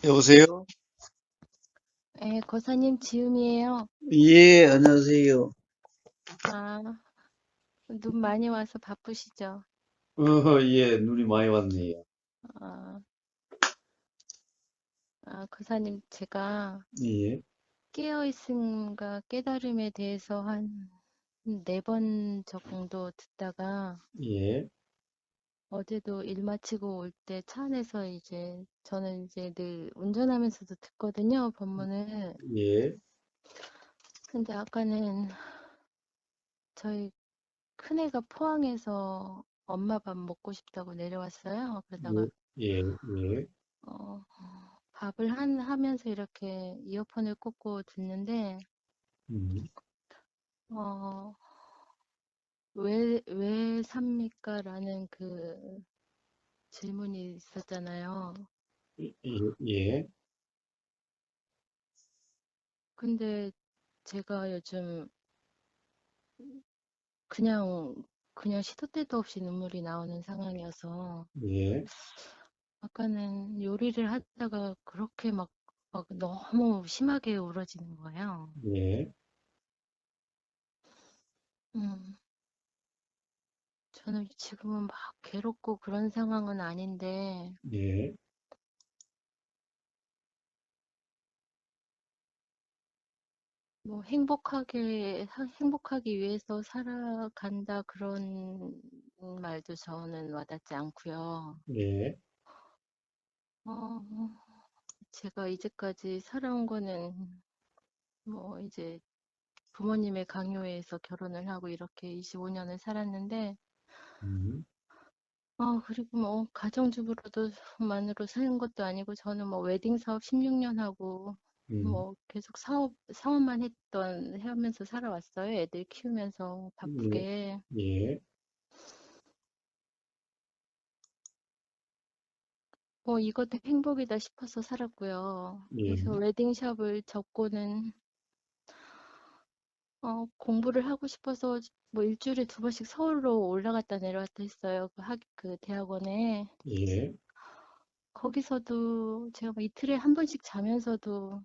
여보세요? 예, 거사님 지음이에요. 예, 안녕하세요. 아, 눈 많이 와서 바쁘시죠? 예, 눈이 많이 왔네요. 아, 거사님, 제가 예, 깨어있음과 깨달음에 대해서 한 네 번 정도 듣다가 예, 어제도 일 마치고 올 때 차 안에서 이제 저는 이제 늘 운전하면서도 듣거든요, 법문을. 예, 근데 아까는 저희 큰애가 포항에서 엄마 밥 먹고 싶다고 내려왔어요. 예, 그러다가 예, 예, 어, 밥을 하면서 이렇게 이어폰을 꽂고 듣는데, 음, 어, 왜 삽니까? 라는 그 질문이 있었잖아요. 예, 예, 근데 제가 요즘 그냥, 그냥 시도 때도 없이 눈물이 나오는 상황이어서, 예, 아까는 요리를 하다가 그렇게 막 너무 심하게 울어지는 거예요. 예, 음, 저는 지금은 막 괴롭고 그런 상황은 아닌데, 예, 뭐 행복하기 위해서 살아간다 그런 말도 저는 와닿지 않고요. 예, 어, 제가 이제까지 살아온 거는 뭐 이제 부모님의 강요에서 결혼을 하고 이렇게 25년을 살았는데, 음, 그리고 뭐 가정주부로도 만으로 사는 것도 아니고 저는 뭐 웨딩 사업 16년 하고 음, 뭐 계속 사업만 하면서 살아왔어요. 애들 키우면서 예, 바쁘게. 예, 뭐 이것도 행복이다 싶어서 살았고요. 예, 그래서 웨딩샵을 접고는 공부를 하고 싶어서 뭐 일주일에 두 번씩 서울로 올라갔다 내려왔다 했어요. 그 대학원에. 예, 거기서도 제가 뭐 이틀에 한 번씩 자면서도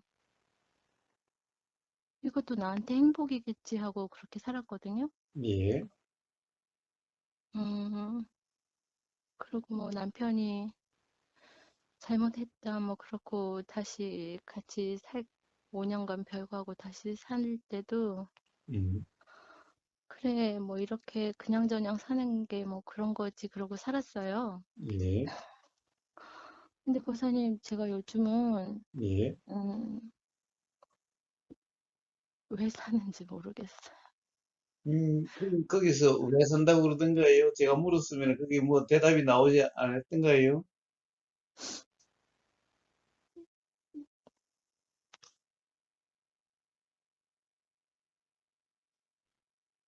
이것도 나한테 행복이겠지 하고 그렇게 살았거든요. 예, 음, 그리고 뭐 남편이 잘못했다 뭐 그렇고 다시 같이 5년간 별거하고 다시 살 때도 음, 그래, 뭐 이렇게 그냥저냥 사는 게 뭐 그런 거지 그러고 살았어요. 예, 근데 보사님, 제가 요즘은 예. 음, 왜 사는지 모르겠어요. 거기서 왜 산다고 그러던가요? 제가 물었으면 그게 뭐 대답이 나오지 않았던가요?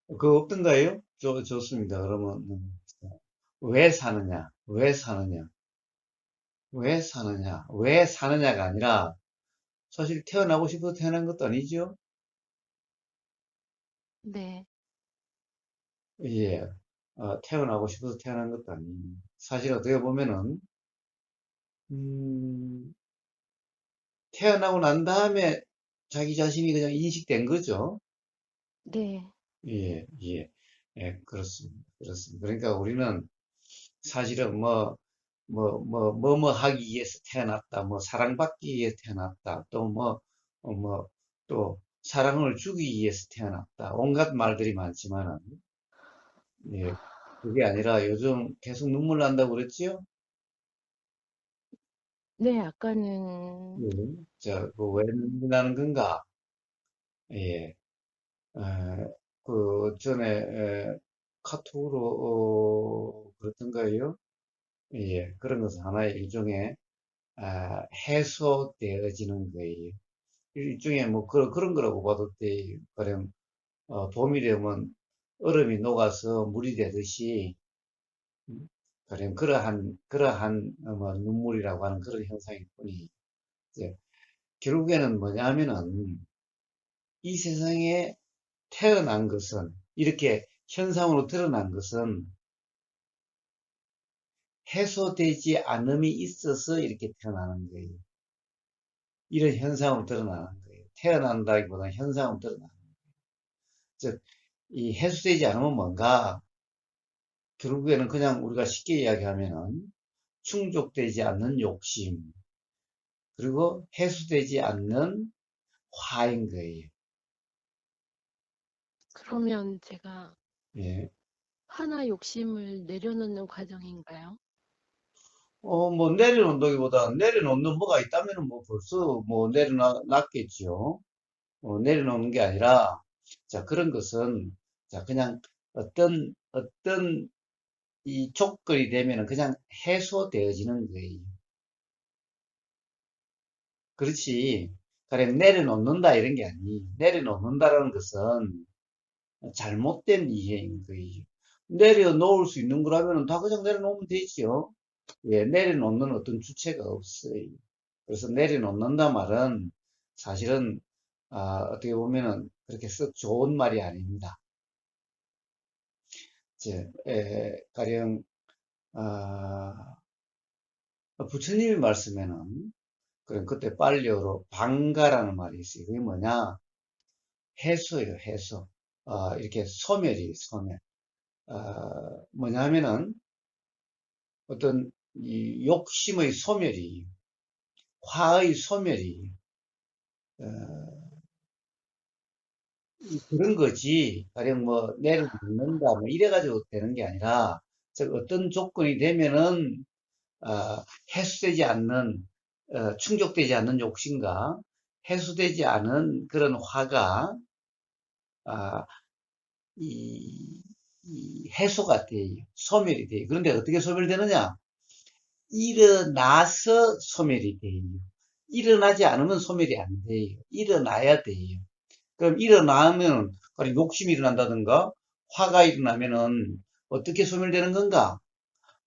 그거 없던가요? 좋습니다. 그러면, 왜 사느냐? 왜 사느냐? 왜 사느냐? 왜 사느냐가 아니라, 사실 태어나고 싶어서 태어난 것도 아니죠? 네, 예. 태어나고 싶어서 태어난 것도 아니에요. 사실 어떻게 보면은, 음, 태어나고 난 다음에 자기 자신이 그냥 인식된 거죠. 네, 예, 예. 예, 그렇습니다. 그렇습니다. 그러니까 우리는 사실은 뭐 하기 위해서 태어났다, 뭐 사랑받기 위해서 태어났다, 또 또 사랑을 주기 위해서 태어났다. 온갖 말들이 많지만은, 예, 그게 아니라 요즘 계속 눈물 난다고 그랬지요? 네, 아까는 예. 자, 그왜 눈물 나는 건가? 예, 그 전에 카톡으로 그렇던가요? 예, 그런 것은 하나의 일종의 해소되어지는 거예요. 일종의 뭐 그런 거라고 봐도 돼. 가령 봄이 되면 얼음이 녹아서 물이 되듯이 음, 가령 그러한 뭐 눈물이라고 하는 그런 현상일 뿐이 이제 결국에는 뭐냐면은 이 세상에 태어난 것은 이렇게 현상으로 드러난 것은 해소되지 않음이 있어서 이렇게 태어나는 거예요. 이런 현상으로 드러나는 거예요. 태어난다기보다는 현상으로 드러나는 거예요. 즉, 이 해소되지 않으면 뭔가, 결국에는 그냥 우리가 쉽게 이야기하면은 충족되지 않는 욕심, 그리고 해소되지 않는 화인 거예요. 그러면 제가 예. 하나 욕심을 내려놓는 과정인가요? 뭐, 내려놓는다기보다 내려놓는 뭐가 있다면은 뭐 벌써 뭐 내려놨겠지요. 내려놓는 게 아니라, 자, 그런 것은, 자, 그냥 어떤 이 조건이 되면은 그냥 해소되어지는 거예요. 그렇지. 그냥 내려놓는다 이런 게 아니. 내려놓는다라는 것은 잘못된 이해인 거예요. 내려놓을 수 있는 거라면 다 그냥 내려놓으면 되지요. 예, 내려놓는 어떤 주체가 없어요. 그래서 내려놓는다 말은 사실은 어떻게 보면은 그렇게 썩 좋은 말이 아닙니다. 가령 아, 부처님이 말씀에는 그럼 그때 빨리어로 방가라는 말이 있어요. 그게 뭐냐? 해소예요, 해소. 이렇게 소멸이에요, 소멸. 뭐냐면은 어떤 이 욕심의 소멸이, 화의 소멸이 그런 거지. 가령 뭐 내려놓는다, 뭐 이래가지고 되는 게 아니라, 즉 어떤 조건이 되면은 해소되지 않는, 충족되지 않는 욕심과 해소되지 않은 그런 화가 아, 이, 이 해소가 돼요. 소멸이 돼요. 그런데 어떻게 소멸되느냐? 일어나서 소멸이 돼요. 일어나지 않으면 소멸이 안 돼요. 일어나야 돼요. 그럼 일어나면, 욕심이 일어난다든가, 화가 일어나면은 어떻게 소멸되는 건가?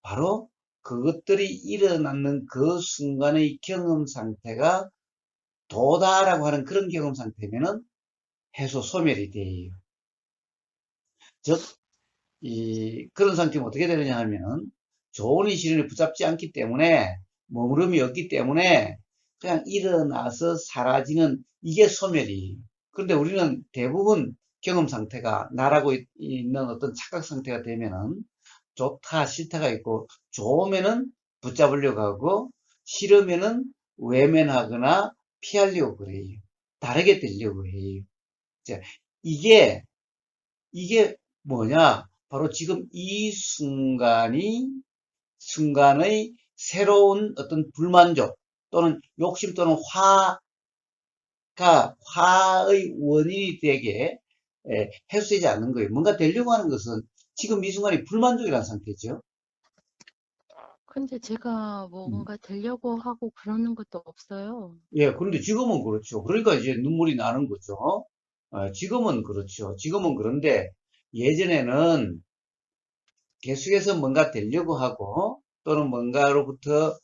바로 그것들이 일어나는 그 순간의 경험 상태가 도다라고 하는 그런 경험 상태면은 해소 소멸이 돼요. 즉, 그런 상태면 어떻게 되느냐 하면은 좋은 시련에 붙잡지 않기 때문에 머무름이 없기 때문에 그냥 일어나서 사라지는 이게 소멸이. 그런데 우리는 대부분 경험 상태가 나라고 있는 어떤 착각 상태가 되면은 좋다 싫다가 있고 좋으면은 붙잡으려고 하고 싫으면은 외면하거나 피하려고 그래요. 다르게 되려고 해요. 자, 이게 이게 뭐냐? 바로 지금 이 순간의 새로운 어떤 불만족 또는 욕심 또는 화의 원인이 되게 해소되지 않는 거예요. 뭔가 되려고 하는 것은 지금 이 순간이 불만족이라는 상태죠. 근데 제가 음. 뭔가 되려고 하고 그러는 것도 없어요. 예, 그런데 지금은 그렇죠. 그러니까 이제 눈물이 나는 거죠. 지금은 그렇죠. 지금은 그런데 예전에는 계속해서 뭔가 되려고 하고 또는 뭔가로부터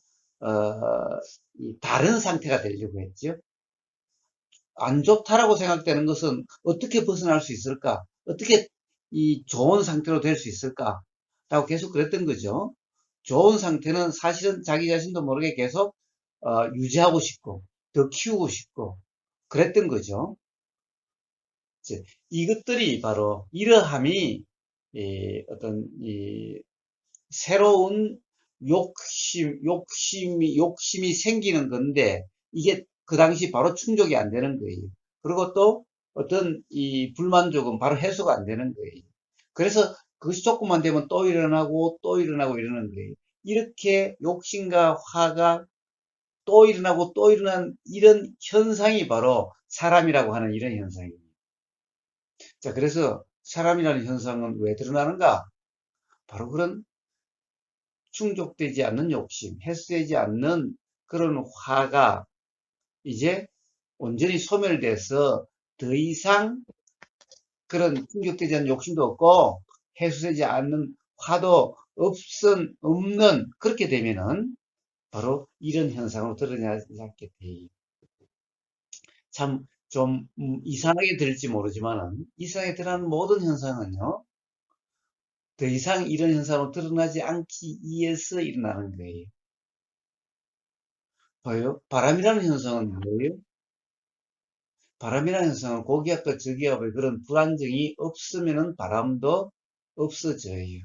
다른 상태가 되려고 했죠. 안 좋다라고 생각되는 것은 어떻게 벗어날 수 있을까? 어떻게 이 좋은 상태로 될 수 있을까? 라고 계속 그랬던 거죠. 좋은 상태는 사실은 자기 자신도 모르게 계속 유지하고 싶고 더 키우고 싶고 그랬던 거죠. 이것들이 바로 이러함이 어떤 새로운 욕심이 생기는 건데, 이게 그 당시 바로 충족이 안 되는 거예요. 그리고 또 어떤 이 불만족은 바로 해소가 안 되는 거예요. 그래서 그것이 조금만 되면 또 일어나고 또 일어나고 이러는 거예요. 이렇게 욕심과 화가 또 일어나고 또 일어나는 이런 현상이 바로 사람이라고 하는 이런 현상입니다. 자, 그래서 사람이라는 현상은 왜 드러나는가? 바로 그런 충족되지 않는 욕심, 해소되지 않는 그런 화가 이제 온전히 소멸돼서 더 이상 그런 충족되지 않는 욕심도 없고 해소되지 않는 화도 없는 그렇게 되면은 바로 이런 현상으로 드러나게 돼요. 참 좀 이상하게 들릴지 모르지만은 이상하게 드러나는 모든 현상은요 더 이상 이런 현상으로 드러나지 않기 위해서 일어나는 거예요. 봐요. 바람이라는 현상은 뭐예요? 바람이라는 현상은 고기압과 저기압의 그런 불안정이 없으면은 바람도 없어져요.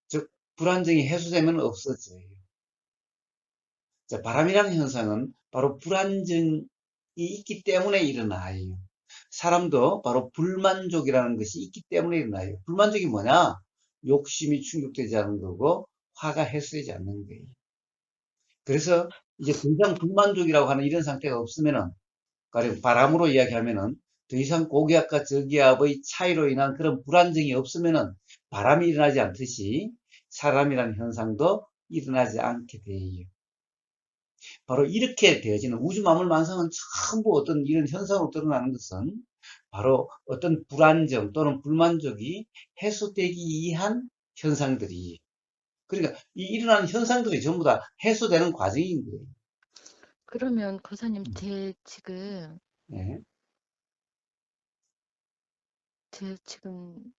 즉, 불안정이 해소되면 없어져요. 자, 바람이라는 현상은 바로 불안정이 있기 때문에 일어나요. 사람도 바로 불만족이라는 것이 있기 때문에 일어나요. 불만족이 뭐냐? 욕심이 충족되지 않는 거고, 화가 해소되지 않는 거예요. 그래서 이제 더 이상 불만족이라고 하는 이런 상태가 없으면은, 가령 바람으로 이야기하면은, 더 이상 고기압과 저기압의 차이로 인한 그런 불안정이 없으면은, 바람이 일어나지 않듯이 사람이라는 현상도 일어나지 않게 돼요. 바로 이렇게 되어지는 우주 만물 만상은 전부 어떤 이런 현상으로 드러나는 것은 바로 어떤 불안정 또는 불만족이 해소되기 위한 현상들이, 그러니까 이 일어나는 현상들이 전부 다 해소되는 과정인 거예요. 그러면 고사님, 예, 제 지금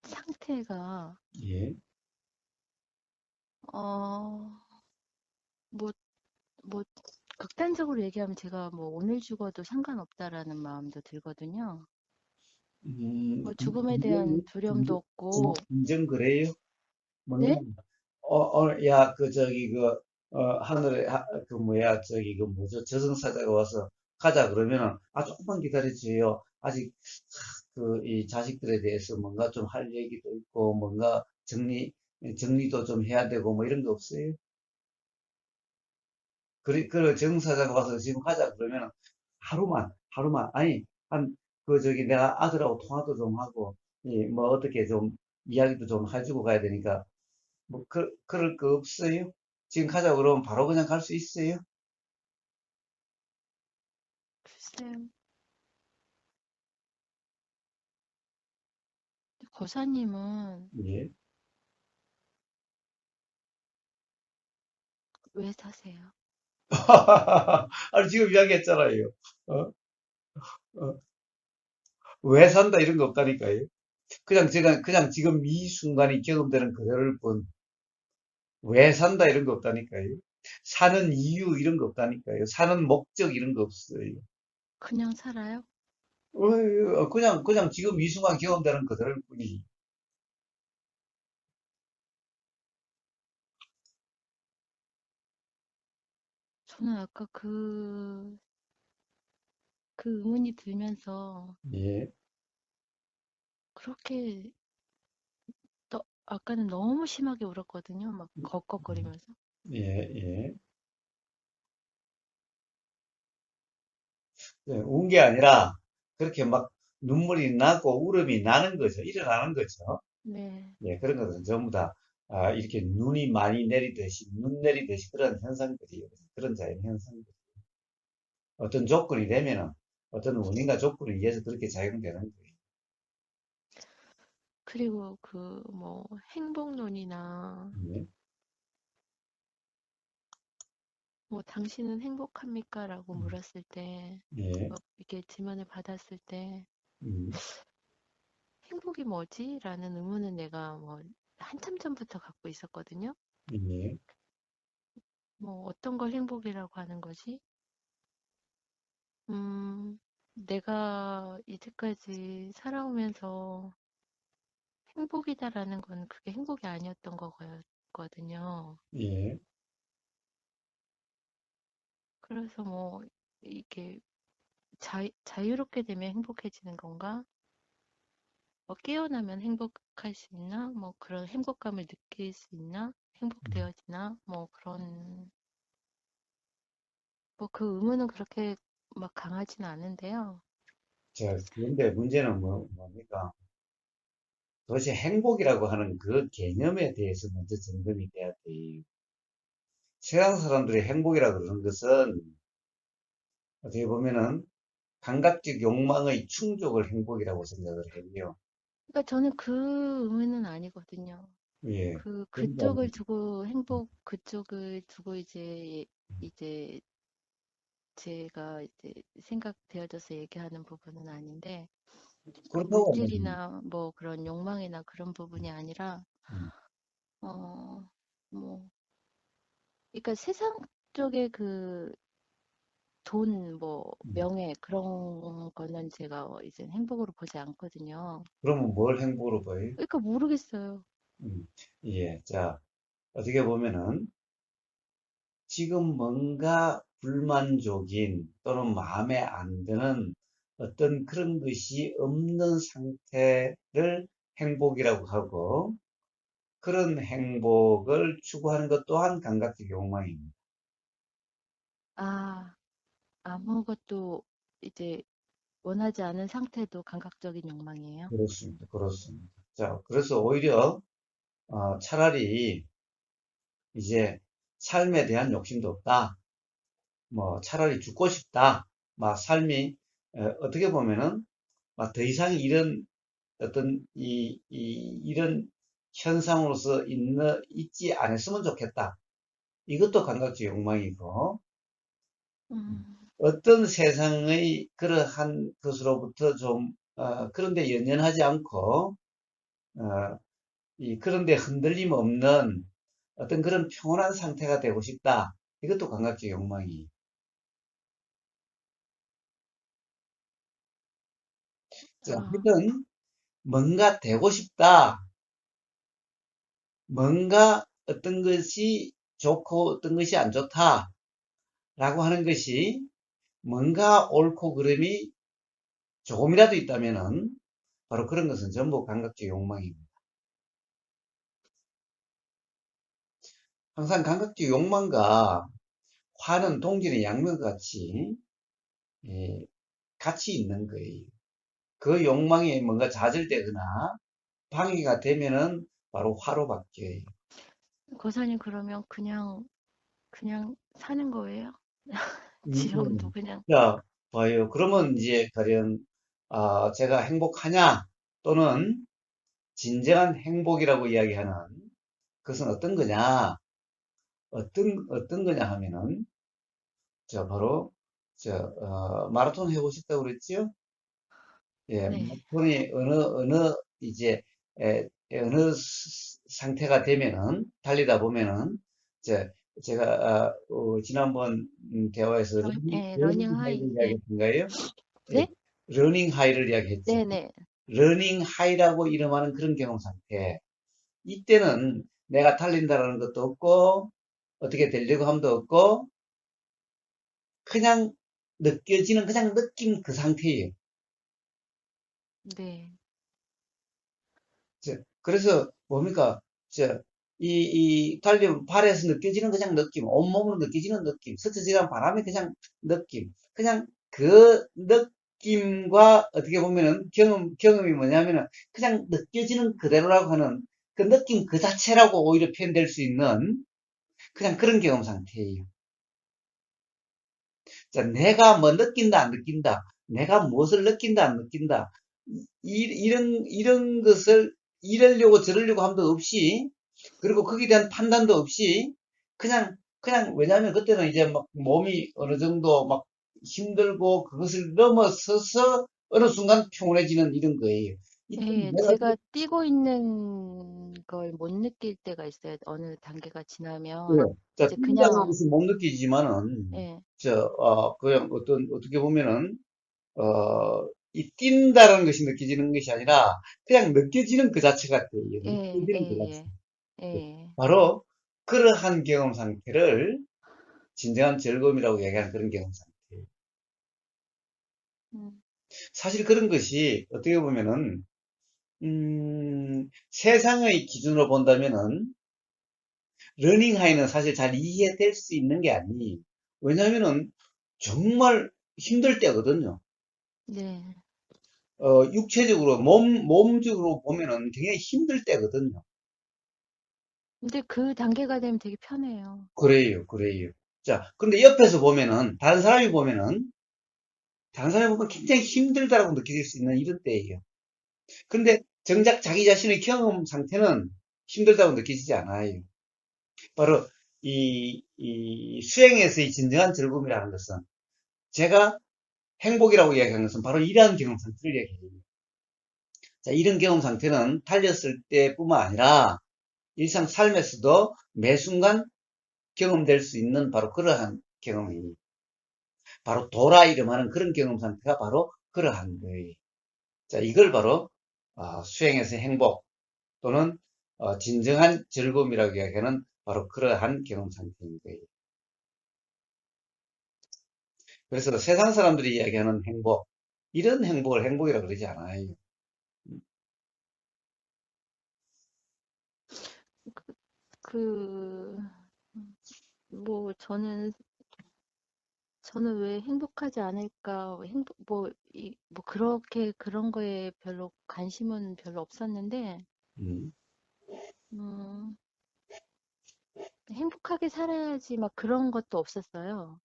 상태가, 예, 어, 뭐, 뭐, 극단적으로 얘기하면 제가 뭐 오늘 죽어도 상관없다라는 마음도 들거든요. 뭐 죽음에 대한 두려움도 없고, 인정 그래요? 뭔가, 네? 야, 하늘에, 뭐야, 뭐죠, 저승사자가 와서 가자 그러면은, 조금만 기다려주세요. 아직, 이 자식들에 대해서 뭔가 좀 할 얘기도 있고, 뭔가 정리도 좀 해야 되고, 뭐 이런 거 없어요? 저승사자가 와서 지금 가자 그러면은, 하루만, 아니, 내가 아들하고 통화도 좀 하고, 뭐 어떻게 좀, 이야기도 좀 해주고 가야 되니까, 뭐, 그럴 거 없어요? 지금 가자고 그러면 바로 그냥 갈 수 있어요? 글쎄요. 고사님은 예. 왜 사세요? 아니, 지금 이야기했잖아요. 어? 어? 왜 산다 이런 거 없다니까요. 그냥 지금 이 순간이 경험되는 그대로일 뿐, 왜 산다 이런 거 없다니까요. 사는 이유 이런 거 없다니까요. 사는 목적 이런 거 없어요. 그냥 살아요? 그냥 지금 이 순간 경험되는 그대로일 뿐이. 저는 아까 그 의문이 들면서 예, 그렇게 아까는 너무 심하게 울었거든요. 막 걱걱거리면서. 예, 예. 운 게 아니라, 그렇게 막 눈물이 나고 울음이 나는 거죠. 일어나는 거죠. 네. 예, 그런 것은 전부 다, 이렇게 눈이 많이 내리듯이, 눈 내리듯이 그런 현상들이에요. 그런 자연 현상들. 어떤 조건이 되면은, 어떤 원인과 조건에 의해서 그렇게 작용되는 거예요. 그리고 그 뭐 행복론이나 예, 뭐 당신은 행복합니까? 라고 물었을 때, 예, 뭐 이렇게 질문을 받았을 때 음, 행복이 뭐지? 라는 의문은 내가 뭐 한참 전부터 갖고 있었거든요. 예, 뭐 어떤 걸 행복이라고 하는 거지? 내가 이제까지 살아오면서 행복이다라는 건 그게 행복이 아니었던 거거든요. 예. 그래서 뭐 이게 자유롭게 되면 행복해지는 건가? 뭐 깨어나면 행복할 수 있나? 뭐 그런 행복감을 느낄 수 있나? 행복되어지나? 뭐 그런, 뭐 그 의문은 그렇게 막 강하진 않은데요. 그런데 문제는 뭡니까? 도대체 행복이라고 하는 그 개념에 대해서 먼저 점검이 돼야 돼요. 세상 사람들이 행복이라고 그러는 것은 어떻게 보면은 감각적 욕망의 충족을 행복이라고 생각을 해요. 그러니까 저는 그 의문은 아니거든요. 예. 그러니까, 그쪽을 두고 이제 제가 이제 생각되어져서 얘기하는 부분은 아닌데, 그렇다고 하면, 물질이나 뭐 그런 욕망이나 그런 부분이 아니라, 어, 뭐, 그러니까 세상 쪽에 그 돈, 뭐, 음. 명예, 그런 거는 제가 이제 행복으로 보지 않거든요. 그러면 뭘 행복으로 보여요? 그러니까 모르겠어요. 음, 예, 자, 어떻게 보면은 지금 뭔가 불만족인 또는 마음에 안 드는 어떤 그런 것이 없는 상태를 행복이라고 하고 그런 행복을 추구하는 것 또한 감각적 욕망입니다. 아, 아무것도 이제 원하지 않은 상태도 감각적인 욕망이에요. 그렇습니다. 그렇습니다. 자, 그래서 오히려 차라리 이제 삶에 대한 욕심도 없다. 뭐 차라리 죽고 싶다. 막 삶이 어떻게 보면은 막 더 이상 이런 어떤 이런 현상으로서 있지 않았으면 좋겠다. 이것도 감각적 욕망이고 음, 어떤 세상의 그러한 것으로부터 좀 그런데 연연하지 않고 어, 그런데 흔들림 없는 어떤 그런 평온한 상태가 되고 싶다. 이것도 감각적 욕망이. 자, 아, 하여튼 뭔가 되고 싶다. 뭔가 어떤 것이 좋고 어떤 것이 안 좋다라고 하는 것이 뭔가 옳고 그름이 조금이라도 있다면은 바로 그런 것은 전부 감각적 욕망입니다. 항상 감각적 욕망과 화는 동전의 양면같이 예, 같이 있는 거예요. 그 욕망이 뭔가 좌절되거나 방해가 되면은 바로 화로 바뀌어요. 고사님 그러면 그냥 사는 거예요? 지금도 음. 그냥, 자, 봐요. 그러면 이제 가령 제가 행복하냐 또는 진정한 행복이라고 이야기하는 그것은 어떤 거냐? 어떤 거냐 하면은 바로 마라톤 해보셨다고 그랬지요? 예, 네. 마라톤이 어느 이제 어느 상태가 되면은 달리다 보면은 저 제가 지난번 대화에서 예, 러닝 러닝 하이, 하이를 예. 이야기했던가요? 예, 네? 러닝 하이를 이야기했죠. 네네. 러닝 하이라고 이름하는 그런 경험 상태. 이때는 내가 달린다라는 것도 없고 어떻게 되려고 함도 없고 그냥 느껴지는 그냥 느낌 그 상태예요. 네. 그래서 뭡니까? 달리면 발에서 느껴지는 그냥 느낌, 온몸으로 느껴지는 느낌, 스쳐지는 바람의 그냥 느낌, 그냥 그 느낌과 어떻게 보면은 경험이 뭐냐면은 그냥 느껴지는 그대로라고 하는 그 느낌 그 자체라고 오히려 표현될 수 있는 그냥 그런 경험 상태예요. 자, 내가 뭐 느낀다, 안 느낀다, 내가 무엇을 느낀다, 안 느낀다, 이런 것을 이러려고 저러려고 함도 없이, 그리고 거기에 대한 판단도 없이, 왜냐하면 그때는 이제 막 몸이 어느 정도 막 힘들고 그것을 넘어서서 어느 순간 평온해지는 이런 거예요. 이때 예, 내가, 제가 뛰고 있는 걸 못 느낄 때가 있어요. 어느 단계가 예. 지나면. 자, 이제 뛴다는 그냥, 것은 못 느끼지만은, 예, 그냥 어떻게 보면은, 이 뛴다는 것이 느껴지는 것이 아니라 그냥 느껴지는 그 자체 같아요. 예, 느껴지는 그 자체. 예, 예, 예. 바로 그러한 경험 상태를 진정한 즐거움이라고 얘기하는 그런 경험 상태. 음, 사실 그런 것이 어떻게 보면은 세상의 기준으로 본다면은 러닝하이는 사실 잘 이해될 수 있는 게 아니. 왜냐하면은 정말 힘들 때거든요. 네. 육체적으로 몸적으로 보면은 굉장히 힘들 때거든요. 근데 그 단계가 되면 되게 편해요. 그래요, 그래요. 자, 근데 옆에서 보면은, 다른 사람이 보면 굉장히 힘들다라고 느낄 수 있는 이런 때예요. 근데 정작 자기 자신의 경험 상태는 힘들다고 느끼지 않아요. 바로 이 수행에서의 진정한 즐거움이라는 것은 제가 행복이라고 이야기하는 것은 바로 이러한 경험 상태를 얘기해요. 자, 이런 경험 상태는 달렸을 때뿐만 아니라 일상 삶에서도 매 순간 경험될 수 있는 바로 그러한 경험이, 바로 도라 이름하는 그런 경험 상태가 바로 그러한 거예요. 자, 이걸 바로 수행에서 행복 또는 진정한 즐거움이라고 이야기하는 바로 그러한 경험 상태인 거예요. 그래서 세상 사람들이 이야기하는 행복, 이런 행복을 행복이라고 그러지 않아요. 그, 뭐, 저는 왜 행복하지 않을까, 뭐, 그렇게 그런 거에 별로 관심은 별로 없었는데, 음, 음, 행복하게 살아야지 막 그런 것도 없었어요.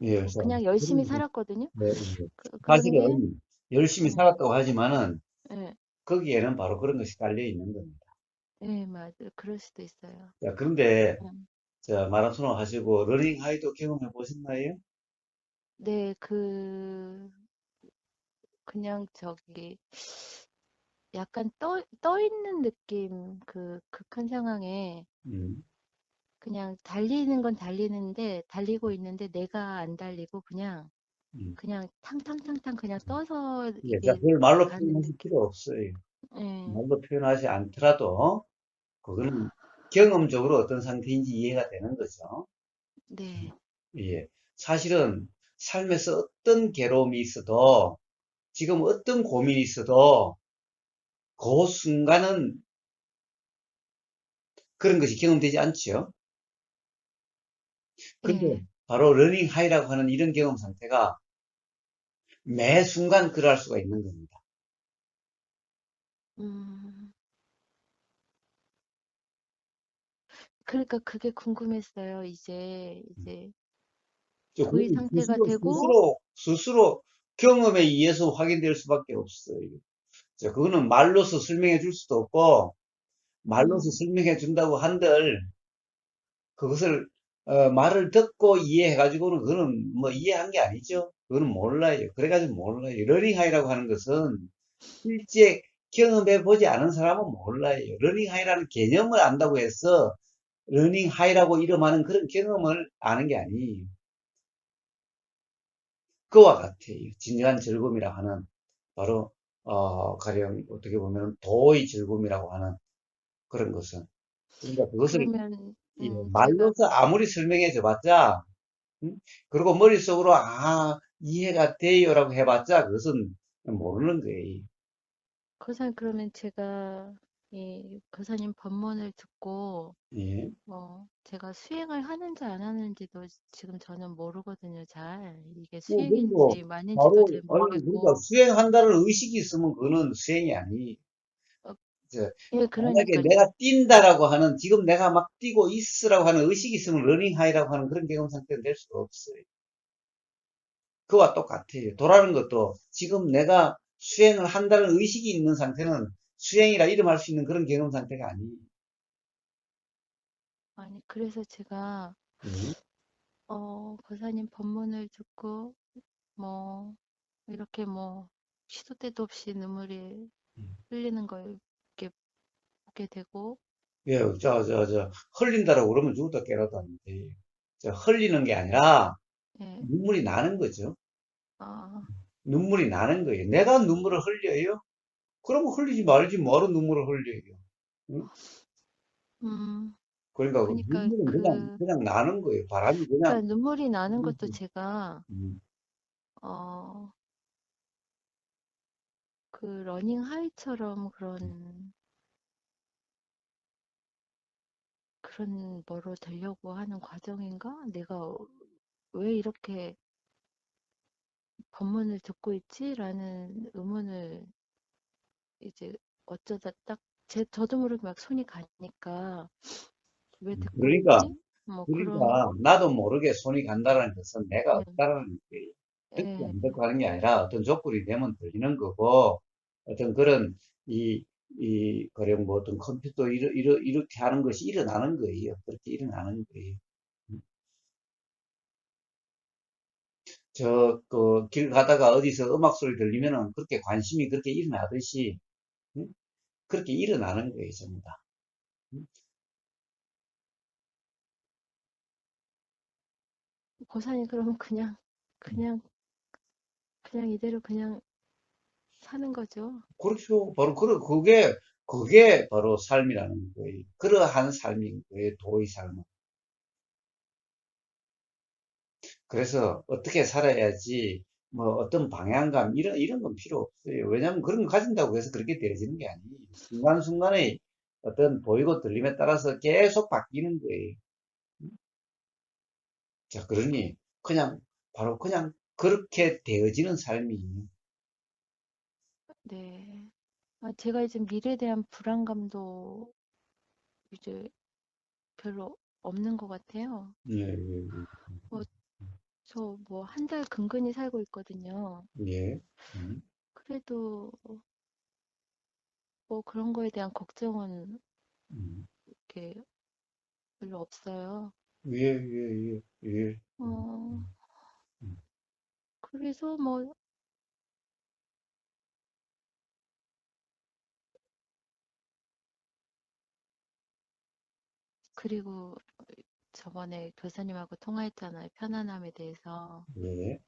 예, 그래서 그냥 열심히 살았거든요. 네, 네. 그런데, 사실은 열심히 예, 살았다고 하지만은 예, 거기에는 바로 그런 것이 깔려 있는 겁니다. 예, 맞아요. 그럴 수도 있어요. 자, 그런데 음. 자, 마라톤을 하시고 러닝 하이도 경험해 보셨나요? 네, 그냥 약간 떠 있는 느낌, 그 극한 상황에 음, 그냥 달리는 건 달리는데, 달리고 있는데 내가 안 달리고 음. 그냥 탕탕탕탕 그냥 떠서 예, 자, 이게 그걸 말로 가는 표현하실 느낌. 필요 없어요. 예, 말로 표현하지 않더라도 그거는 경험적으로 어떤 상태인지 이해가 되는 거죠. 네, 예. 사실은 삶에서 어떤 괴로움이 있어도 지금 어떤 고민이 있어도 그 순간은 그런 것이 경험되지 않지요. 근데 예, 바로 러닝 하이라고 하는 이런 경험 상태가 매 순간 그러할 수가 있는 겁니다. 음, 그러니까 그게 궁금했어요. 이제 도의 그건 상태가 되고, 스스로 경험에 의해서 확인될 수밖에 없어요. 그거는 말로서 설명해 줄 수도 없고, 말로서 음, 설명해 준다고 한들, 그것을, 말을 듣고 이해해 가지고는 그거는 뭐 이해한 게 아니죠. 그거는 몰라요. 그래가지고 몰라요. 러닝하이라고 하는 것은 실제 경험해 보지 않은 사람은 몰라요. 러닝하이라는 개념을 안다고 해서 러닝하이라고 이름하는 그런 경험을 아는 게 아니에요. 그와 같아요. 진정한 즐거움이라 하는 바로 가령 어떻게 보면 도의 즐거움이라고 하는 그런 것은 그러니까 그것을 그러면, 제가, 말로서 아무리 설명해 줘봤자 그리고 머릿속으로 이해가 돼요라고 해봤자 그것은 모르는 거예요. 그러면 제가 이 교사님 법문을 듣고 예. 제가 수행을 하는지 안 하는지도 지금 저는 모르거든요, 잘. 이게 그리고 수행인지 아닌지도 바로 잘 아니 그러니까 모르겠고. 수행한다는 의식이 있으면 그거는 수행이 아니. 어, 저, 예, 만약에 그러니까, 내가 뛴다라고 하는 지금 내가 막 뛰고 있으라고 하는 의식이 있으면 러닝 하이라고 하는 그런 경험 상태가 될 수가 없어요. 그와 똑같아요. 도라는 것도 지금 내가 수행을 한다는 의식이 있는 상태는 수행이라 이름할 수 있는 그런 경험 상태가 아니에요. 아니, 그래서 제가, 예. 교사님 법문을 듣고, 뭐, 이렇게 시도 때도 없이 눈물이 흘리는 걸 이렇게 보게 되고, 예, 흘린다라고 그러면 죽었다 깨어나도 안 돼. 흘리는 게 아니라 예, 눈물이 나는 거죠. 아, 눈물이 나는 거예요. 내가 눈물을 흘려요? 그러면 흘리지 말지 뭐하러 눈물을 흘려요. 응? 음, 그러니까 그 그러니까 눈물은 그냥 나는 거예요. 바람이 그냥. 그러니까 눈물이 나는 것도 제가, 음, 어, 그 러닝 하이처럼 그런 뭐로 되려고 하는 과정인가? 내가 왜 이렇게 법문을 듣고 있지?라는 의문을 이제 어쩌다 저도 모르게 막 손이 가니까 왜 듣고 그러니까, 있지? 뭐 그런, 그러니까, 나도 모르게 손이 간다는 것은 내가 예, 없다라는 거예요. 듣고 예, 안 듣고 하는 게 아니라 어떤 조건이 되면 들리는 거고, 어떤 그런, 이, 가령 뭐 어떤 컴퓨터 이렇게 하는 것이 일어나는 거예요. 그렇게 일어나는 거예요. 길 가다가 어디서 음악 소리 들리면은 그렇게 관심이 그렇게 일어나듯이, 응? 그렇게 일어나는 거예요, 전부 다. 고사님 그러면 그냥 이대로 그냥 사는 거죠. 그렇죠. 바로 그게 바로 삶이라는 거예요. 그러한 삶인 거예요. 도의 삶은. 그래서 어떻게 살아야지 뭐 어떤 방향감 이런 건 필요 없어요. 왜냐하면 그런 거 가진다고 해서 그렇게 되어지는 게 아니에요. 순간순간의 어떤 보이고 들림에 따라서 계속 바뀌는 거예요. 자, 그러니 그냥 바로 그냥 그렇게 되어지는 삶이에요. 네. 아, 제가 이제 미래에 대한 불안감도 이제 별로 없는 것 같아요. 예, 예, 뭐, 저 뭐 한 달 근근히 살고 있거든요. 예. 예. 음, 그래도 뭐 그런 거에 대한 걱정은 음. 이렇게 별로 없어요. 예, 예, 예, 예. 어, 음, 음. 그래서 뭐, 그리고 저번에 교사님하고 통화했잖아요. 편안함에 대해서. 예,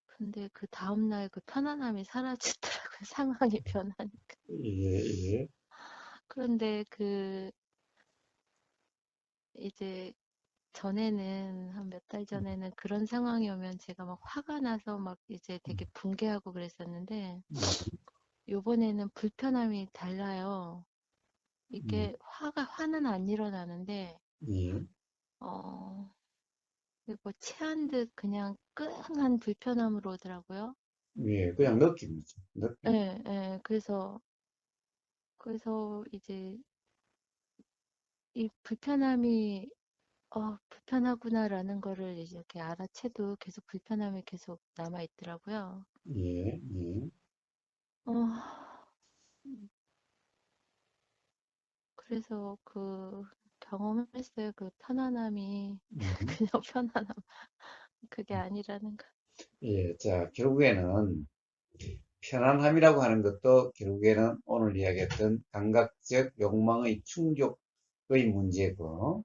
근데 그 다음날 그 편안함이 사라지더라고요. 상황이 변하니까. 예, 예. 그런데 이제 전에는, 한 몇 달 전에는 그런 상황이 오면 제가 막 화가 나서 막 이제 되게 붕괴하고 그랬었는데, 음, 요번에는 불편함이 달라요. 음, 이게 화는 안 일어나는데, 예, 어, 뭐 체한 듯 그냥 끙한 불편함으로 오더라고요. 예. 그냥 느낌이죠. 느낌. 예, 예. 그래서 이제 이 불편함이, 불편하구나라는 거를 이제 이렇게 알아채도 계속 불편함이 계속 남아 있더라고요. 예, 예. 어, 그래서 경험했어요. 그 편안함이 음, 그냥 편안함. 그게 아니라는 거. 예. 자, 결국에는 편안함이라고 하는 것도 결국에는 오늘 이야기했던 감각적 욕망의 충족의 문제고,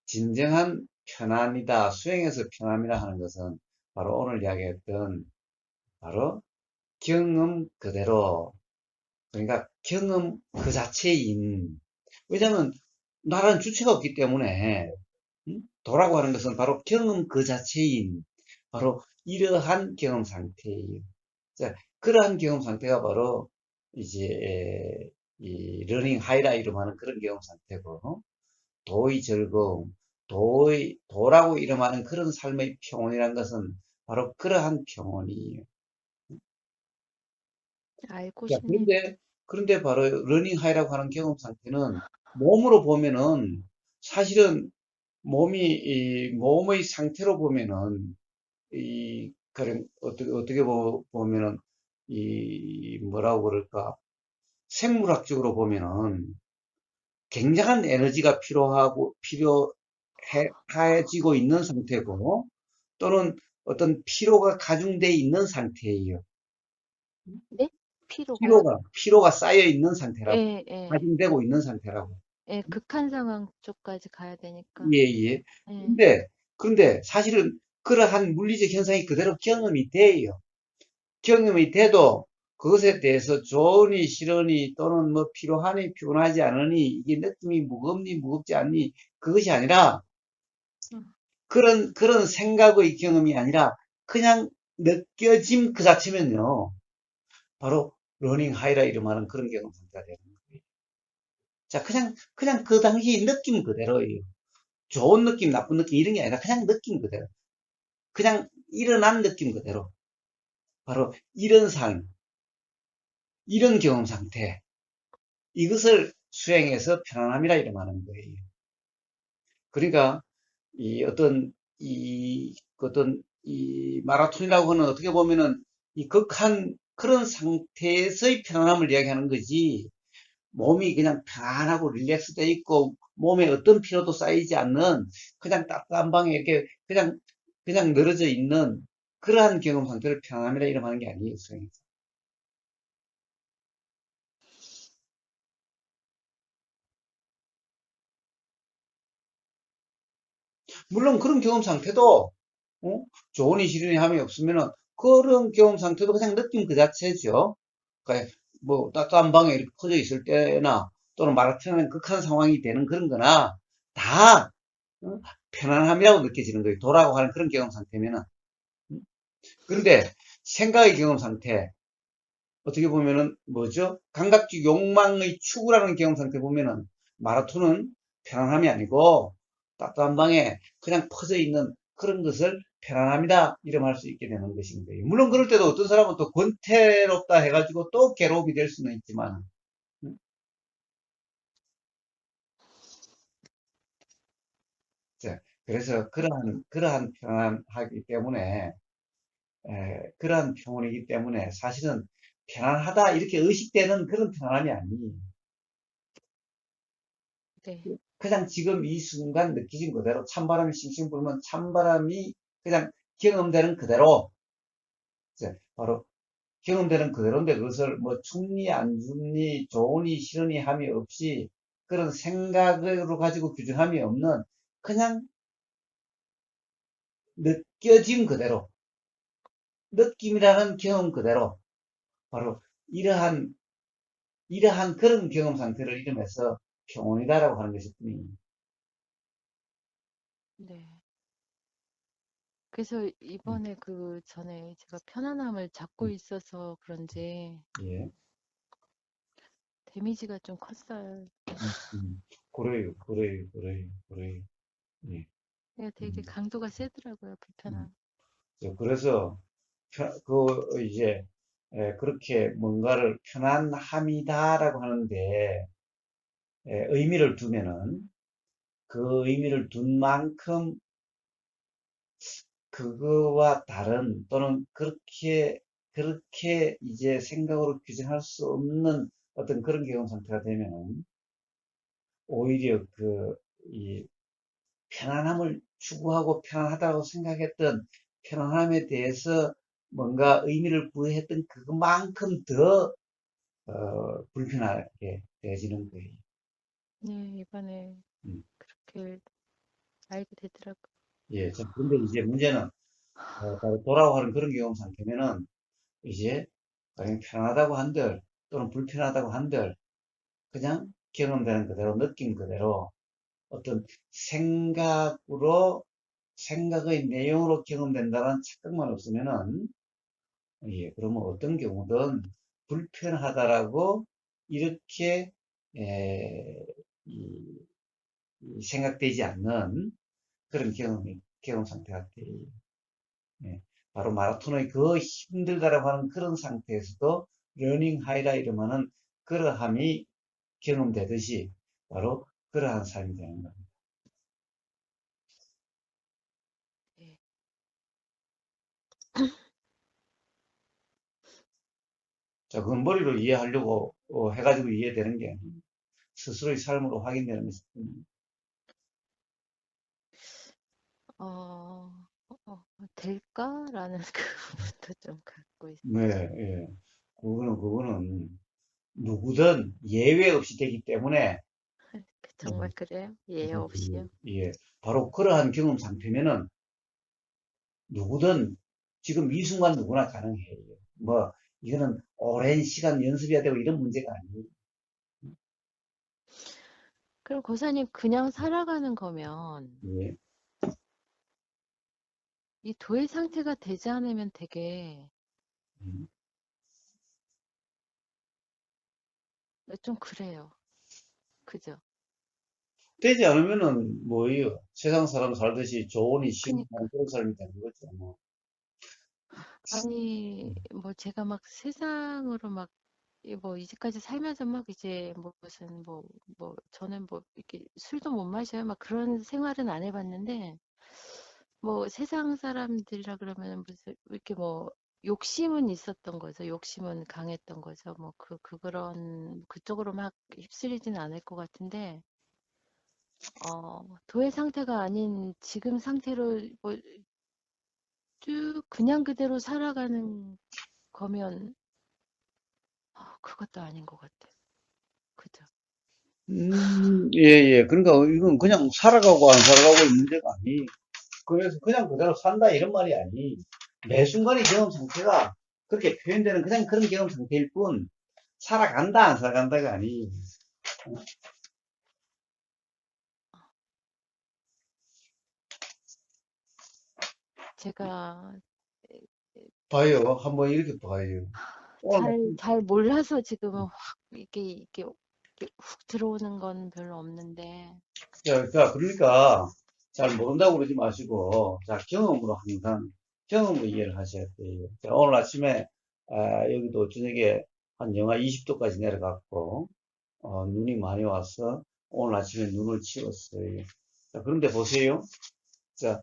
진정한 편안이다, 수행에서 편안이라 하는 것은 바로 오늘 이야기했던 바로 경험 그대로, 그러니까 경험 그 자체인, 왜냐하면 나라는 주체가 없기 때문에 도라고 하는 것은 바로 경험 그 자체인 바로 이러한 경험 상태예요. 자, 그러한 경험 상태가 바로 이제 이 러닝 하이라이로 하는 그런 경험 상태고, 도의 즐거움, 도라고 이름하는 그런 삶의 평온이란 것은 바로 그러한 평온이에요. 알고 자, 싶네요. 그런데 바로 러닝 하이라고 하는 경험 상태는 몸으로 보면은 사실은 몸의 상태로 보면은 그런, 어떻게 보면은 뭐라고 그럴까, 생물학적으로 보면은 굉장한 에너지가 필요해지고 있는 상태고, 또는 어떤 피로가 가중돼 있는 상태예요. 네? 피로가요? 피로가 쌓여 있는 상태라고, 예, 예. 가중되고 있는 상태라고. 예, 극한 상황 쪽까지 가야 되니까. 예, 예. 예. 그런데 사실은 그러한 물리적 현상이 그대로 경험이 돼요. 경험이 돼도 그것에 대해서 좋으니 싫으니 또는 뭐 피로하니 피곤하지 않으니 이게 느낌이 무겁니 무겁지 않니 그것이 아니라 음. 그런 생각의 경험이 아니라 그냥 느껴짐 그 자체면요. 바로 러닝 하이라 이름하는 그런 경험 상태가 되는 거예요. 자, 그냥 그 당시 느낌 그대로예요. 좋은 느낌, 나쁜 느낌 이런 게 아니라 그냥 느낌 그대로. 그냥 일어난 느낌 그대로. 바로 이런 삶, 이런 경험 상태. 이것을 수행해서 편안함이라 이름하는 거예요. 그러니까 이 마라톤이라고 하는 어떻게 보면은 이 극한 그런 상태에서의 편안함을 이야기하는 거지. 몸이 그냥 편안하고 릴렉스돼 있고 몸에 어떤 피로도 쌓이지 않는 그냥 따뜻한 방에 이렇게 그냥 늘어져 있는 그러한 경험 상태를 편안함이라 이름하는 게 아니에요, 수행에서. 물론 그런 경험 상태도 어? 좋으니 싫으니 함이 없으면은 그런 경험 상태도 그냥 느낌 그 자체죠. 그러니까 뭐 따뜻한 방에 이렇게 퍼져 있을 때나 또는 마라톤은 극한 상황이 되는 그런 거나 다 어? 편안함이라고 느껴지는 거예요. 도라고 하는 그런 경험 상태면은. 그런데 생각의 경험 상태, 어떻게 보면은 뭐죠? 감각적 욕망의 추구라는 경험 상태 보면은 마라톤은 편안함이 아니고 따뜻한 방에 그냥 퍼져 있는 그런 것을 편안함이다 이름할 수 있게 되는 것인 거예요. 물론 그럴 때도 어떤 사람은 또 권태롭다 해가지고 또 괴로움이 될 수는 있지만 음, 자, 그래서 그러한 편안하기 때문에 그러한 표현이기 때문에 사실은 편안하다 이렇게 의식되는 그런 편안함이 아니에요. 네, 그냥 지금 이 순간 느끼신 그대로 찬바람이 싱싱 불면 찬바람이 그냥 경험되는 그대로 이제 바로 경험되는 그대로인데 그것을 뭐 춥니 안 춥니 좋으니 싫으니 함이 없이 그런 생각으로 가지고 규정함이 없는 그냥 느껴짐 그대로 느낌이라는 경험 그대로 바로 이러한 그런 경험 상태를 이름해서 평온이다라고 하는 것일 뿐입니다. 네. 그래서 이번에 그 전에 제가 편안함을 잡고 음, 있어서 그런지 예. 데미지가 좀 컸어요. 그래요, 그래요, 그래요, 그래요. 예. 이게 되게 음, 강도가 세더라고요, 음. 불편함. 그래서 이제 그렇게 뭔가를 편안함이다라고 하는데 의미를 두면은 그 의미를 둔 만큼 그거와 다른 또는 그렇게 이제 생각으로 규정할 수 없는 어떤 그런 경험 상태가 되면은 오히려 이 편안함을 추구하고 편안하다고 생각했던 편안함에 대해서 뭔가 의미를 부여했던 그것만큼 더 불편하게 되어지는 거예요. 네, 이번에 음, 그렇게 알게 되더라고요. 예. 자, 근데 이제 문제는 바로 돌아오는 그런 경험 상태면은 이제 가령 편하다고 한들 또는 불편하다고 한들 그냥 경험되는 그대로 느낀 그대로 어떤 생각의 내용으로 경험된다는 착각만 없으면은 예, 그러면 어떤 경우든 불편하다라고 이렇게 에, 이, 생각되지 않는 그런 경험 상태가 돼요. 예, 바로 마라톤의 그 힘들다라고 하는 그런 상태에서도 러닝 하이라 이러면은 그러함이 경험되듯이 바로 그러한 삶이 되는 겁니다. 네, 자, 그건 머리로 이해하려고 해가지고 이해되는 게 아니에요. 스스로의 삶으로 확인되는 것입니다. 어, 될까라는 그 부분도 좀 갖고 네, 있어요. 예. 그거는 누구든 예외 없이 되기 때문에, 정말 그래요? 예, 없이요? 예, 바로 그러한 경험 상태면은 누구든 지금 이 순간 누구나 가능해요. 뭐, 이거는 오랜 시간 연습해야 되고 이런 문제가 아니에요. 그럼 고사님 그냥 살아가는 거면 예, 이 도의 상태가 되지 않으면 되게 음. 좀 그래요. 그죠? 되지 않으면은 뭐예요? 세상 사람 살듯이 좋으니 싫으니 그니까. 그런 삶이 되는 거죠. 뭐. 아니, 뭐 제가 막 세상으로 막, 뭐 이제까지 살면서 막 이제 뭐 무슨 저는 뭐 이렇게 술도 못 마셔요. 막 그런 생활은 안 해봤는데, 뭐 세상 사람들이라 그러면 무슨 이렇게 뭐 욕심은 있었던 거죠. 욕심은 강했던 거죠. 뭐 그런 그쪽으로 막 휩쓸리진 않을 것 같은데, 도의 상태가 아닌 지금 상태로 뭐 쭉 그냥 그대로 살아가는 거면 그것도 아닌 것 같아요. 그죠? 예, 예. 그러니까 이건 그냥 살아가고 안 살아가고의 문제가 아니. 그래서 그냥 그대로 산다 이런 말이 아니. 매 순간의 경험 상태가 그렇게 표현되는 그냥 그런 경험 상태일 뿐, 살아간다 안 살아간다가 아니. 제가 봐요. 한번 이렇게 봐요. 오늘, 잘 몰라서 지금은 확 이렇게 훅 들어오는 건 별로 없는데, 자, 그러니까 잘 모른다고 그러지 마시고, 자, 경험으로 항상 경험으로 이해를 하셔야 돼요. 자, 오늘 아침에 여기도 저녁에 한 영하 20도까지 내려갔고, 눈이 많이 와서 오늘 아침에 눈을 치웠어요. 자, 그런데 보세요. 자,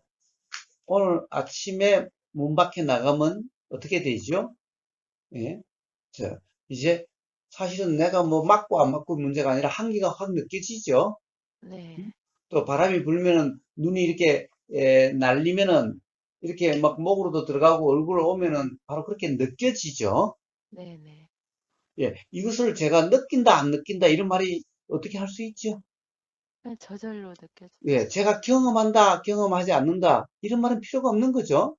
오늘 아침에 문 밖에 나가면 어떻게 되죠? 예? 자, 이제 사실은 내가 뭐 맞고 안 맞고 문제가 아니라 한기가 확 느껴지죠? 네, 또 바람이 불면은 눈이 이렇게 날리면은 이렇게 막 목으로도 들어가고 얼굴로 오면은 바로 그렇게 느껴지죠? 네, 네. 예, 이것을 제가 느낀다, 안 느낀다, 이런 말이 어떻게 할 수 있죠? 그냥 저절로 느껴져요. 예, 제가 경험한다, 경험하지 않는다, 이런 말은 필요가 없는 거죠?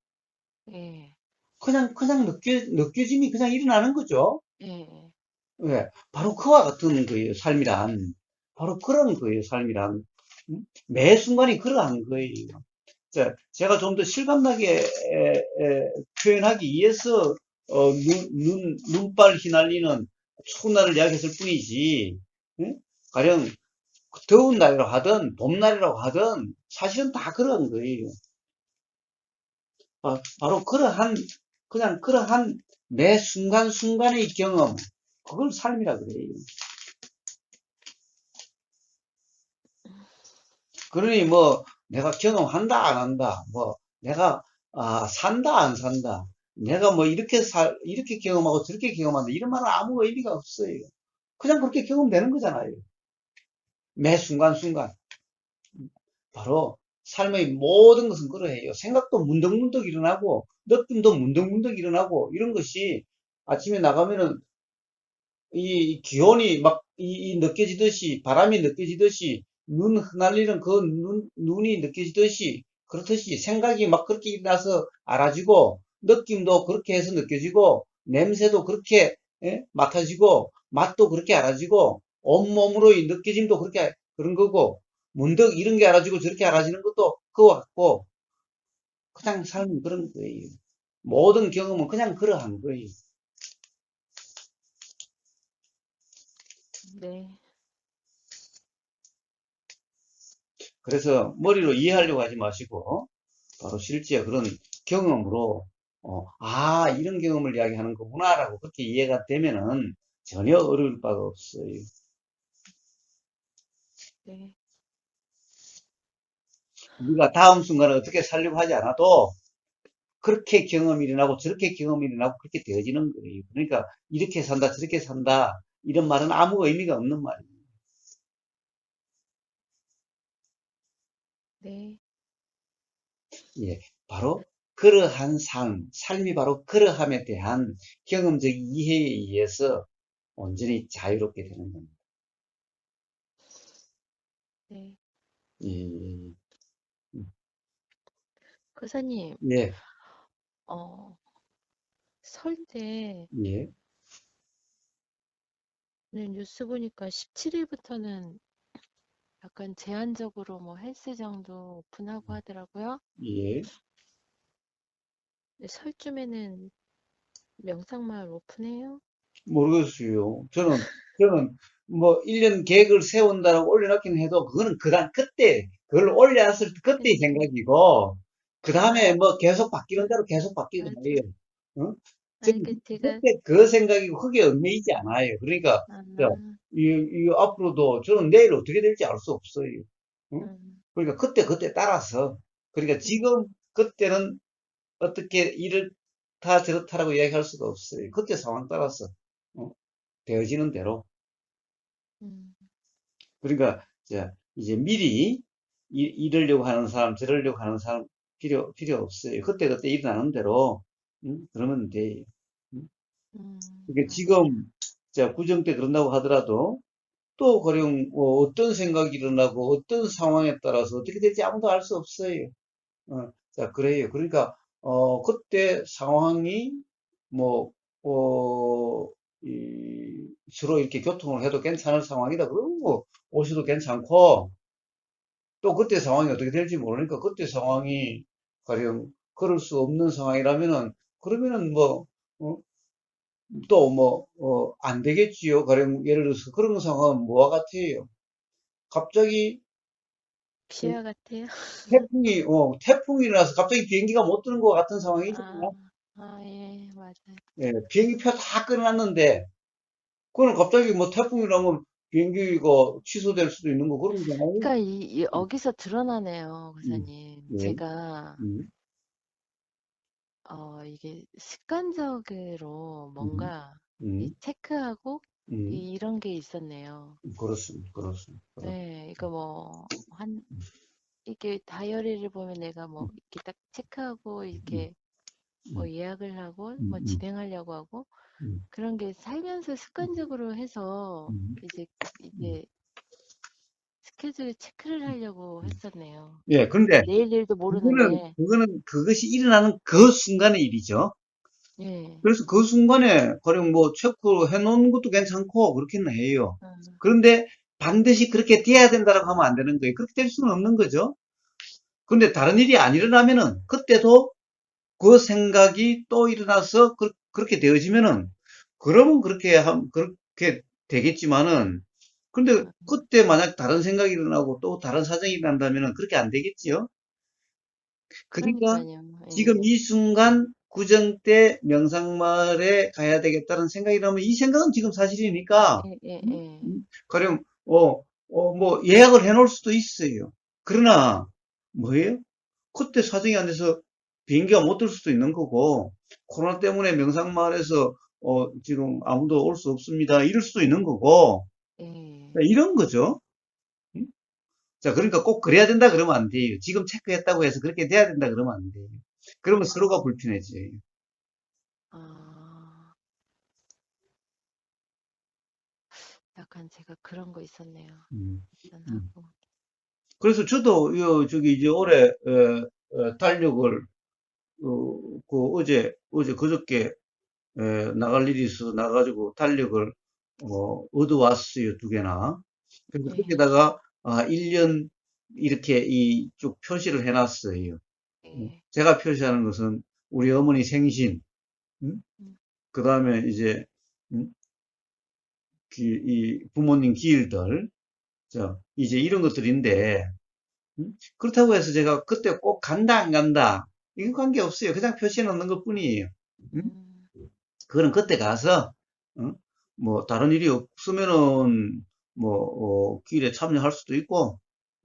예, 그냥 느껴짐이 그냥 일어나는 거죠? 예, 예. 예, 바로 그와 같은 거예요, 삶이란. 바로 그런 거예요, 삶이란. 매 순간이 그러한 거예요. 자, 제가 좀 더 실감나게 표현하기 위해서 눈발 휘날리는 추운 날을 이야기했을 뿐이지, 응? 가령 더운 날이라고 하든 봄날이라고 하든 사실은 다 그런 거예요. 바로 그냥 그러한 매 순간순간의 경험, 그걸 삶이라 그래요. 그러니 뭐 내가 경험한다 안 한다, 뭐 내가 산다 안 산다, 내가 뭐 이렇게 경험하고 저렇게 경험한다 이런 말은 아무 의미가 없어요. 그냥 그렇게 경험되는 거잖아요. 매 순간순간. 바로 삶의 모든 것은 그러해요. 생각도 문득문득 일어나고 느낌도 문득문득 일어나고 이런 것이 아침에 나가면은 이 기온이 막 느껴지듯이 바람이 느껴지듯이 눈 흩날리는 그 눈이 느껴지듯이 그렇듯이 생각이 막 그렇게 일어나서 알아지고 느낌도 그렇게 해서 느껴지고 냄새도 그렇게 맡아지고 맛도 그렇게 알아지고 온몸으로의 느껴짐도 그렇게 그런 거고 문득 이런 게 알아지고 저렇게 알아지는 것도 그거 같고 그냥 삶은 그런 거예요. 모든 경험은 그냥 그러한 거예요. 네, 그래서 머리로 이해하려고 하지 마시고 바로 실제 그런 경험으로 이런 경험을 이야기하는 거구나라고 그렇게 이해가 되면은 전혀 어려울 바가 없어요. 네, 우리가 다음 순간에 어떻게 살려고 하지 않아도 그렇게 경험이 일어나고 저렇게 경험이 일어나고 그렇게 되어지는 거예요. 그러니까 이렇게 산다 저렇게 산다 이런 말은 아무 의미가 없는 말이에요. 네, 예, 바로 그러한 삶이 바로 그러함에 대한 경험적 이해에 의해서 온전히 자유롭게 되는 겁니다. 네. 예, 교사님, 예, 어, 설 때, 예, 오늘 뉴스 보니까 17일부터는 약간 제한적으로 뭐 헬스장도 오픈하고 하더라고요. 예. 근데 설쯤에는 명상마을 오픈해요? 모르겠어요. 저는 뭐 1년 계획을 세운다라고 올려놓긴 해도 그거는 그때, 그걸 올려놨을 때 그때의 네. 생각이고, 그 다음에 아, 뭐 계속 바뀌는 대로 계속 바뀌고 맞아. 말이에요. 어? 아니, 저는 그 제가, 그때 그 생각이 흙에 얽매이지 않아요. 그러니까, 아, 저, 이 앞으로도 저는 내일 어떻게 될지 알 수 없어요. 어? 음, 그러니까 그때 따라서. 그러니까 지금, 음, 그때는 어떻게 이렇다 저렇다라고 이야기할 수가 없어요. 그때 상황 따라서. 어? 되어지는 대로. 음, 그러니까 이제 미리 이러려고 하는 사람, 저러려고 하는 사람 필요 없어요. 그때그때 일어나는 대로 그러면 돼요. 음? 그러니까 맞아요. 지금 구정 때 그런다고 하더라도 또 가령 어떤 생각이 일어나고 어떤 상황에 따라서 어떻게 될지 아무도 알 수 없어요. 자, 그래요. 그러니까 그때 상황이 뭐 서로 이렇게 교통을 해도 괜찮을 상황이다. 그러면 뭐 오셔도 괜찮고, 또 그때 상황이 어떻게 될지 모르니까 그때 상황이 가령 그럴 수 없는 상황이라면은 그러면은 뭐 또 뭐 안 되겠지요. 가령 예를 들어서 그런 상황은 뭐와 같아요. 갑자기 피와 같아요. 태풍이 일어나서 갑자기 비행기가 못 뜨는 것 같은 아, 상황이잖아요. 예, 맞아요. 예, 비행기 표 다 끊어놨는데 그거는 갑자기 뭐 태풍이라면 비행기가 취소될 수도 있는 거 그런 거잖아요. 그러니까 여기서 드러나네요, 음, 고사님. 예, 제가 음, 이게 습관적으로 음, 뭔가 이 음, 체크하고 음, 이런 게 있었네요. 그렇습니다. 그렇습니다. 예, 이거 뭐, 이게 다이어리를 보면 내가 뭐, 이렇게 딱 체크하고, 음, 이렇게 뭐 음, 예약을 하고, 뭐 음, 진행하려고 하고, 음, 그런 게 살면서 습관적으로 해서, 음, 음. 이제 스케줄에 체크를 하려고 했었네요. 예, 근데 내일 일도 그거는, 모르는데, 그것이 일어나는 그 순간의 일이죠. 예, 그래서 그 순간에, 가령 뭐, 체크해 놓은 것도 괜찮고, 그렇게는 해요. 음, 그런데 반드시 그렇게 돼야 된다라고 하면 안 되는 거예요. 그렇게 될 수는 없는 거죠. 근데 다른 일이 안 일어나면은, 그때도 그 생각이 또 일어나서 그렇게 되어지면은, 그러면 그렇게 되겠지만은, 근데 그때 만약 다른 생각이 일어나고 또 다른 사정이 일어난다면은 그렇게 안 되겠지요? 그러니까 그러니까요. 지금 예, 이 순간 구정 때 명상마을에 가야 되겠다는 생각이 나면 이 생각은 지금 사실이니까 예, 예, 음? 예. 가령 뭐 예약을 해 놓을 수도 있어요. 그러나 뭐예요? 그때 사정이 안 돼서 비행기가 못 들 수도 있는 거고 코로나 때문에 명상마을에서 지금 아무도 올 수 없습니다. 이럴 수도 있는 거고 예. 이런 거죠. 음? 자, 그러니까 꼭 그래야 된다 그러면 안 돼요. 지금 체크했다고 해서 그렇게 돼야 된다 그러면 안 돼요. 그러면 서로가 아, 불편해져요. 아, 약간 제가 그런 거 있었네요. 음, 음. 하고. 그래서 저도 저기 이제 올해 달력을 어제 그저께 나갈 일이 있어서 나가지고 달력을 얻어왔어요, 두 개나. 그래서 예, 거기다가 1년 이렇게 이 쭉 표시를 해놨어요. 예. 제가 표시하는 것은 우리 어머니 생신, 음, 그 다음에 이제 음, 이 부모님 기일들, 이제 이런 것들인데 그렇다고 해서 제가 그때 꼭 간다 안 간다 이건 관계없어요. 그냥 표시해 놓는 것 뿐이에요. 음? 음, 그거는 그때 가서 뭐 다른 일이 없으면은 뭐 기일에 참여할 수도 있고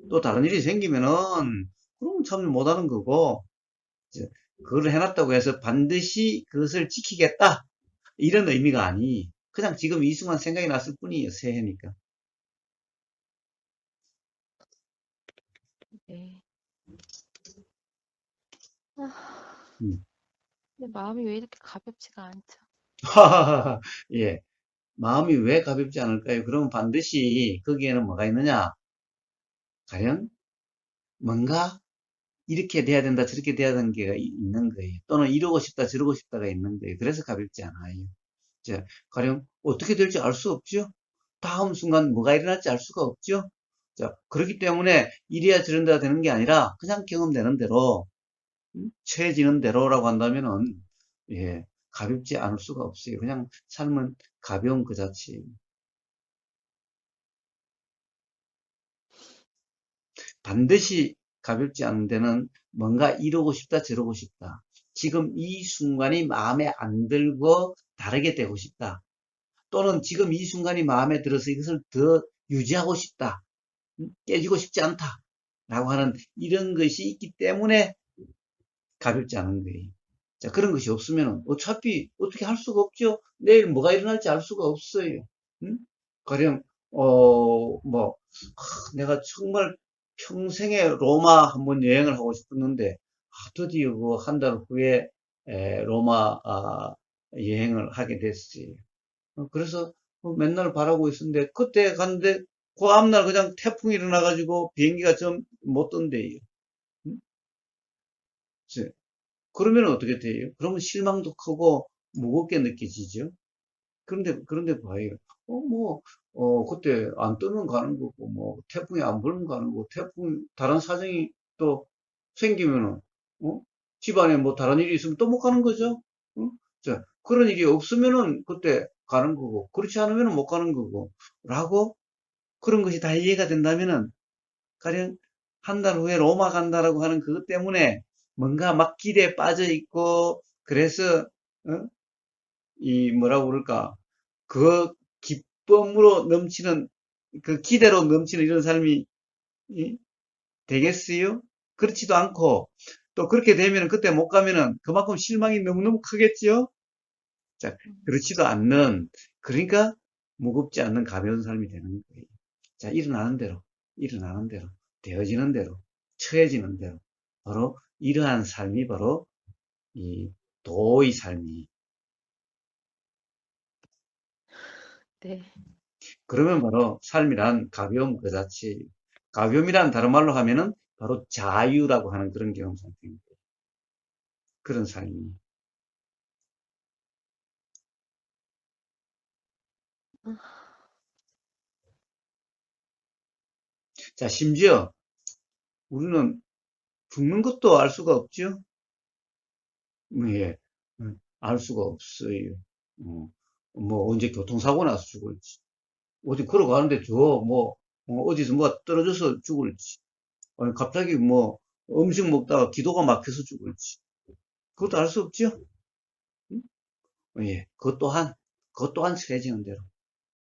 또 다른 일이 생기면은 그러면 참여 못 하는 거고 이제 그걸 해놨다고 해서 반드시 그것을 지키겠다 이런 의미가 아니 그냥 지금 이 순간 생각이 났을 뿐이에요. 새해니까. 예. 아, 음. 근데 마음이 왜 이렇게 가볍지가 않죠? 예. 마음이 왜 가볍지 않을까요? 그러면 반드시 거기에는 뭐가 있느냐? 과연 뭔가 이렇게 돼야 된다, 저렇게 돼야 되는 게 있는 거예요. 또는 이러고 싶다, 저러고 싶다가 있는 거예요. 그래서 가볍지 않아요. 자, 가령 어떻게 될지 알 수 없죠? 다음 순간 뭐가 일어날지 알 수가 없죠? 자, 그렇기 때문에 이래야 저런다 되는 게 아니라 그냥 경험되는 대로, 처해지는 대로라고 한다면은, 예, 가볍지 않을 수가 없어요. 그냥 삶은 가벼운 그 자체예요. 반드시 가볍지 않은 데는 뭔가 이러고 싶다, 저러고 싶다. 지금 이 순간이 마음에 안 들고 다르게 되고 싶다. 또는 지금 이 순간이 마음에 들어서 이것을 더 유지하고 싶다. 깨지고 싶지 않다. 라고 하는 이런 것이 있기 때문에 가볍지 않은 거예요. 자, 그런 것이 없으면 어차피 어떻게 할 수가 없죠. 내일 뭐가 일어날지 알 수가 없어요. 응? 가령, 뭐, 내가 정말 평생에 로마 한번 여행을 하고 싶었는데, 드디어 그 한 달 후에 로마 여행을 하게 됐어요. 그래서 맨날 바라고 있었는데, 그때 갔는데, 그 앞날 그냥 태풍이 일어나가지고 비행기가 좀 못 뜬대요. 응? 그치? 그러면 어떻게 돼요? 그러면 실망도 크고 무겁게 느껴지죠? 그런데 봐요. 뭐, 그때 안 뜨면 가는 거고, 뭐, 태풍이 안 불면 가는 거고, 다른 사정이 또 생기면은, 어? 집안에 뭐 다른 일이 있으면 또 못 가는 거죠? 어? 자, 그런 일이 없으면은 그때 가는 거고, 그렇지 않으면은 못 가는 거고, 라고 그런 것이 다 이해가 된다면은, 가령 한 달 후에 로마 간다라고 하는 그것 때문에 뭔가 막 길에 빠져 있고, 그래서, 어? 이 뭐라고 그럴까, 그 기쁨으로 넘치는, 그 기대로 넘치는 이런 삶이 되겠어요? 그렇지도 않고, 또 그렇게 되면 그때 못 가면은 그만큼 실망이 너무너무 크겠지요? 자, 음, 그렇지도 않는, 그러니까 무겁지 않는 가벼운 삶이 되는 거예요. 자, 일어나는 대로, 되어지는 대로, 처해지는 대로. 바로 이러한 삶이 바로 이 도의 삶이. 네. 그러면 바로 삶이란 가벼움 그 자체. 가벼움이란 다른 말로 하면은 바로 자유라고 하는 그런 경험 상태입니다. 그런 삶이. 아, 자, 심지어 우리는 죽는 것도 알 수가 없죠? 예. 알 수가 없어요. 어, 뭐 언제 교통사고 나서 죽을지. 어디 걸어가는데 뭐, 어디서 뭐가 떨어져서 죽을지. 아니, 갑자기 뭐 음식 먹다가 기도가 막혀서 죽을지. 그것도 알 수 없죠? 예. 그것 또한 처해지는 대로.